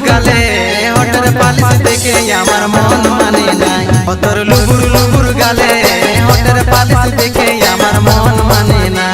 গালে হঠাৎ পালিশ দেখে আমার মন মানে নাই। তোর লুবুর লুবুর গালে হঠাৎ পালিশ দেখে আমার মন মানে না।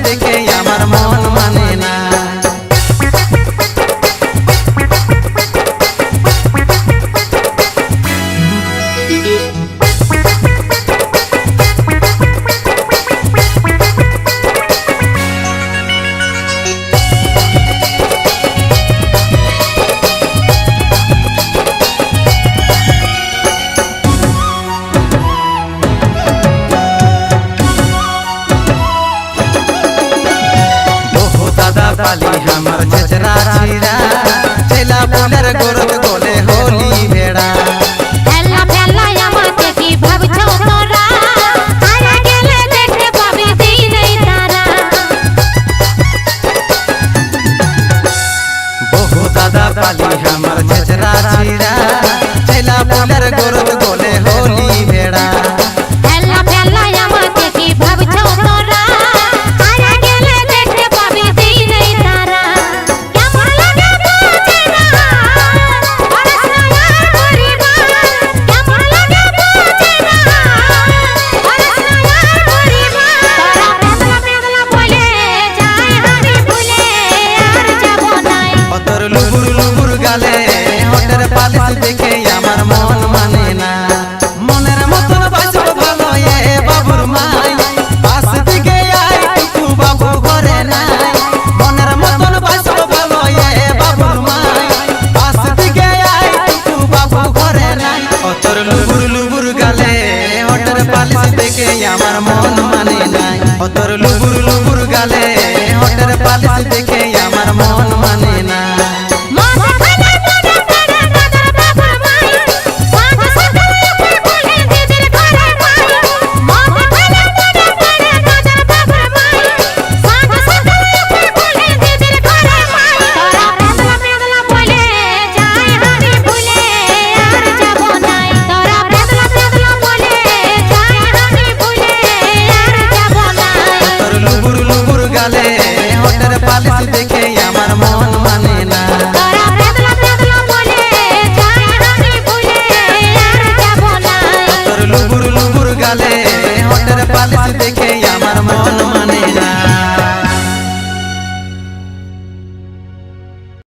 দেখে আমার মন মানে না। पाली हमर छचरा छीरा चला बोलर गोरत गोले होली भेड़ा हेला हेला यमते की भव छौ तोरा आया गेले देखे पाबी दी नहीं तारा बहु दादा पाली हमर छचरा छीरा चला बोलर गोरत गोले होली भेड़ा हेला हेला यमते की भव छौ तोरा দেখে আমার মন মানে না। মনের মতন বাসব ভালো এ বাবুর মাই পাশ দিকে আই তু বাবু ঘরে নাই। মনের মতন বাসব ভালো এ বাবুর মাই পাশ দিকে আই তু বাবু ঘরে নাই। তোর লুবুর লুবুর গালে হঠাৎ পালিশ দেখে আমার মন মানে নাই। তোর লুবুর লুবুর গালে হঠাৎ পালিশ দেখে আমার মন মানে না। পালিশ দেখে আমার মন মানে না। তোরা বেদলা বেদলা বলে যায় আমি ভুলে আর যাব না। তোর লুবুর লুবুর গালে হঠাৎ পালিশ দেখে